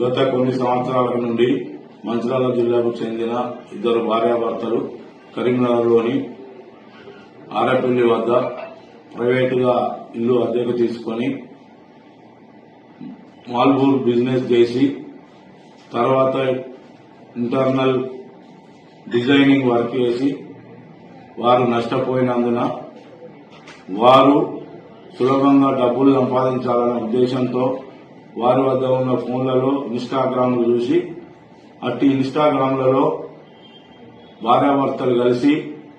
గత కొన్ని సంవత్సరాల నుండి మంచిర్యాల జిల్లాకు చెందిన ఇద్దరు భార్యాభర్తలు కరీంనగర్లోని ఆరపల్లి వద్ద ప్రైవేటుగా ఇల్లు అద్దెకు తీసుకుని మాల్బూర్ బిజినెస్ చేసి తర్వాత ఇంటర్నల్ డిజైనింగ్ వర్క్ చేసి వారు నష్టపోయినందున వారు సులభంగా డబ్బులు సంపాదించాలనే ఉద్దేశంతో వారి వద్ద ఉన్న ఫోన్లలో ఇన్స్టాగ్రామ్లు చూసి అట్టి ఇన్స్టాగ్రామ్లలో భార్యాభర్తలు కలిసి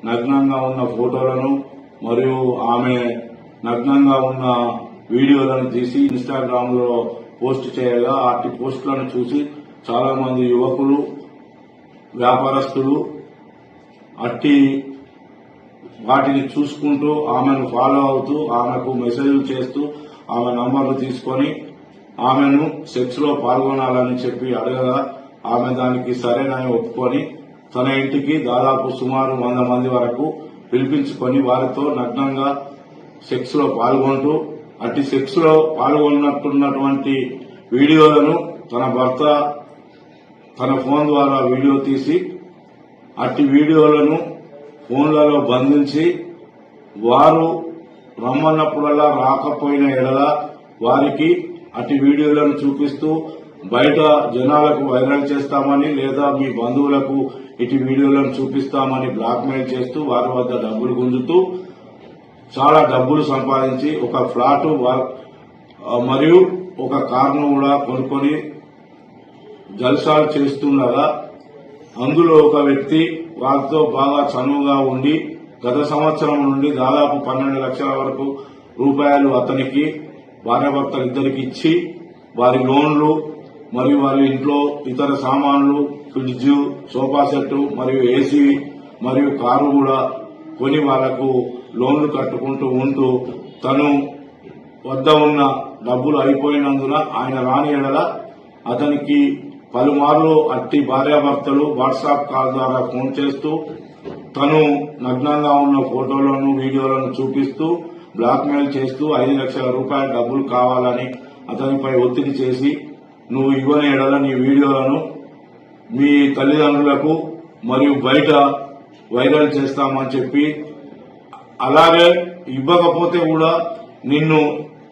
నగ్నంగా ఉన్న ఫోటోలను మరియు ఆమె నగ్నంగా ఉన్న వీడియోలను తీసి ఇన్స్టాగ్రామ్ లో పోస్ట్ చేయగా అట్టి పోస్టులను చూసి చాలా మంది యువకులు వ్యాపారస్తులు అట్టి వాటిని చూసుకుంటూ ఆమెను ఫాలో అవుతూ ఆమెకు మెసేజ్లు చేస్తూ ఆమె నంబర్లు తీసుకొని ఆమెను సెక్స్ లో పాల్గొనాలని చెప్పి అడగగా ఆమె దానికి సరేనని ఒప్పుకొని తన ఇంటికి దాదాపు సుమారు 100 మంది వరకు పిలిపించుకొని వారితో నగ్నంగా సెక్స్ లో పాల్గొంటూ అట్టి సెక్స్ లో పాల్గొన్నట్టున్నటువంటి వీడియోలను తన భర్త తన ఫోన్ ద్వారా వీడియో తీసి అట్టి వీడియోలను ఫోన్లలో బంధించి వారు రమ్మన్నప్పుడల్లా రాకపోయిన ఎడల వారికి అట్టి వీడియోలను చూపిస్తూ బయట జనాలకు వైరల్ చేస్తామని లేదా మీ బంధువులకు ఇటు వీడియోలను చూపిస్తామని బ్లాక్మెయిల్ చేస్తూ వారి వద్ద డబ్బులు గుంజుతూ చాలా డబ్బులు సంపాదించి ఒక ఫ్లాట్ మరియు ఒక కారును కూడా కొనుక్కొని జల్సాలు చేస్తుండగా అందులో ఒక వ్యక్తి వారితో బాగా చనువుగా ఉండి గత సంవత్సరం నుండి దాదాపు 12 లక్షల వరకు రూపాయలు అతనికి భార్యాభర్తలు ఇద్దరికి ఇచ్చి వారి లోన్లు మరియు వారి ఇంట్లో ఇతర సామాన్లు ఫ్రిడ్జ్ సోఫా సెట్ మరియు ఏసీ మరియు కారు కూడా కొని వాళ్లకు లోన్లు కట్టుకుంటూ ఉంటూ తను వద్ద ఉన్న డబ్బులు అయిపోయినందున ఆయన రాని ఎడల అతనికి పలుమార్లు అట్టి భార్యాభర్తలు వాట్సాప్ కాల్ ద్వారా ఫోన్ చేస్తూ తను నగ్నంగా ఉన్న ఫోటోలను వీడియోలను చూపిస్తూ బ్లాక్మెయిల్ చేస్తూ 5 లక్షల రూపాయల డబ్బులు కావాలని అతనిపై ఒత్తిడి చేసి నువ్వు ఇవ్వని ఎడల నీ వీడియోలను మీ తల్లిదండ్రులకు మరియు బయట వైరల్ చేస్తామని చెప్పి అలాగే ఇవ్వకపోతే కూడా నిన్ను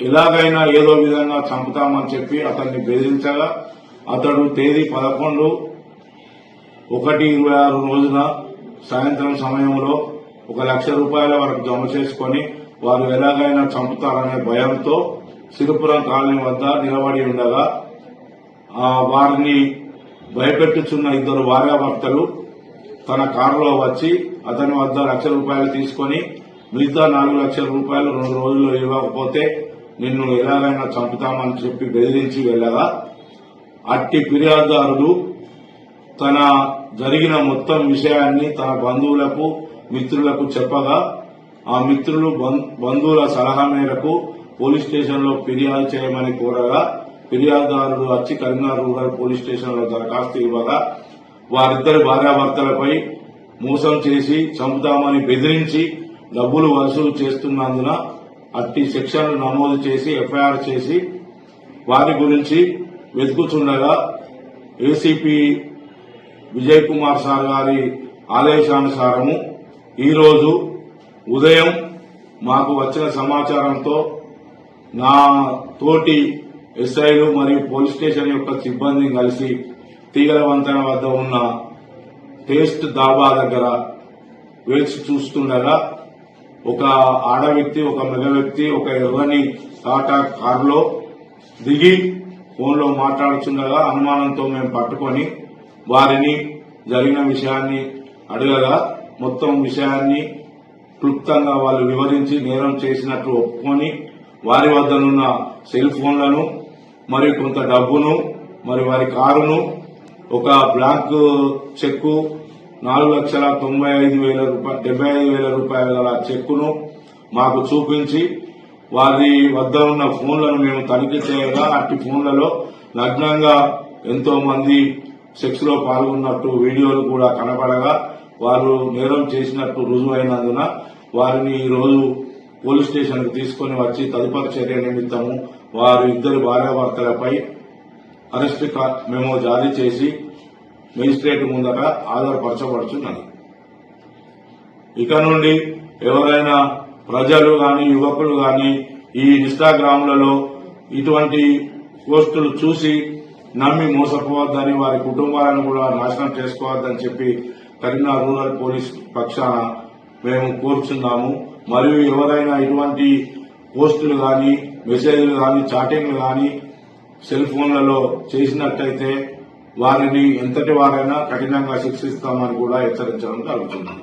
ఎలాగైనా ఏదో విధంగా చంపుతామని చెప్పి అతన్ని బెదిరించగా అతడు తేదీ 11/1/26 రోజున సాయంత్రం సమయంలో 1 లక్ష రూపాయల వరకు జమ చేసుకుని వారు ఎలాగైనా చంపుతారనే భయంతో సిరిపురం కాలనీ వద్ద నిలబడి ఉండగా వారిని భయపెట్టుచున్న ఇద్దరు భార్యాభర్తలు తన కారులో వచ్చి అతని వద్ద 1 లక్ష రూపాయలు తీసుకుని మిగతా 4 లక్షల రూపాయలు 2 రోజుల్లో ఇవ్వకపోతే నిన్ను ఎలాగైనా చంపుతామని చెప్పి బెదిరించి వెళ్లగా అట్టి ఫిర్యాదుదారుడు తన జరిగిన మొత్తం విషయాన్ని తన బంధువులకు మిత్రులకు చెప్పగా ఆ మిత్రులు బంధువుల సలహా మేరకు పోలీస్ స్టేషన్ లో ఫిర్యాదు చేయమని కోరగా ఫిర్యాదుదారుడు వచ్చి కరీంనగర్ రూరల్ పోలీస్ స్టేషన్ లో దరఖాస్తు ఇవ్వగా వారిద్దరి భార్యాభర్తలపై మోసం చేసి చంపుతామని బెదిరించి డబ్బులు వసూలు చేస్తున్నందున అట్టి సెక్షన్లు నమోదు చేసి ఎఫ్ఐఆర్ చేసి వారి గురించి వెతుకుతుండగా ఏసీపీ విజయ్ కుమార్ సార్ గారి ఆదేశానుసారము ఈరోజు ఉదయం మాకు వచ్చిన సమాచారంతో నా తోటి ఎస్ఐలు మరియు పోలీస్ స్టేషన్ యొక్క సిబ్బందిని కలిసి తీగల వంతెన వద్ద ఉన్న టేస్ట్ దాబా దగ్గర వేచి చూస్తుండగా ఒక ఆడ వ్యక్తి ఒక మగ వ్యక్తి ఒక ఎర్రని టాటా కారులో దిగి ఫోన్లో మాట్లాడుతుండగా అనుమానంతో మేము పట్టుకొని వారిని జరిగిన విషయాన్ని అడగగా మొత్తం విషయాన్ని క్లుప్తంగా వాళ్ళు వివరించి నేరం చేసినట్లు ఒప్పుకొని వారి వద్దనున్న సెల్ ఫోన్లను మరియు కొంత డబ్బును మరి వారి కారును ఒక బ్లాంక్ చెక్కు 4,95,000 రూపాయల గల చెక్కును మాకు చూపించి వారి వద్ద ఉన్న ఫోన్లను మేము తనిఖీ చేయగా అట్టి ఫోన్లలో నగ్నంగా ఎంతో మంది సెక్స్ లో పాల్గొన్నట్టు వీడియోలు కూడా కనబడగా వారు నేరం చేసినట్టు రుజువైనందున వారిని ఈ రోజు పోలీస్ స్టేషన్ కు తీసుకుని వచ్చి తదుపరి చర్య నిమిత్తము వారు ఇద్దరు భార్యాభర్తలపై అరెస్ట్ మెమో జారీ చేసి మెజిస్ట్రేట్ ముందట ఆధారపరచబడుతున్నది. ఇక నుండి ఎవరైనా ప్రజలు గాని యువకులు గాని ఈ ఇన్స్టాగ్రామ్లలో ఇటువంటి పోస్టులు చూసి నమ్మి మోసపోవద్దని, వారి కుటుంబాలను కూడా నాశనం చేసుకోవద్దని చెప్పి కరీంనగర్ రూరల్ పోలీస్ పక్షాన మేము కోరుచున్నాము. మరియు ఎవరైనా ఇటువంటి పోస్టులు గాని మెసేజ్లు గాని చాటింగ్లు గాని సెల్ ఫోన్లలో చేసినట్టయితే వారిని ఎంతటి వారైనా కఠినంగా శిక్షిస్తామని కూడా హెచ్చరించడం జరుగుతుంది.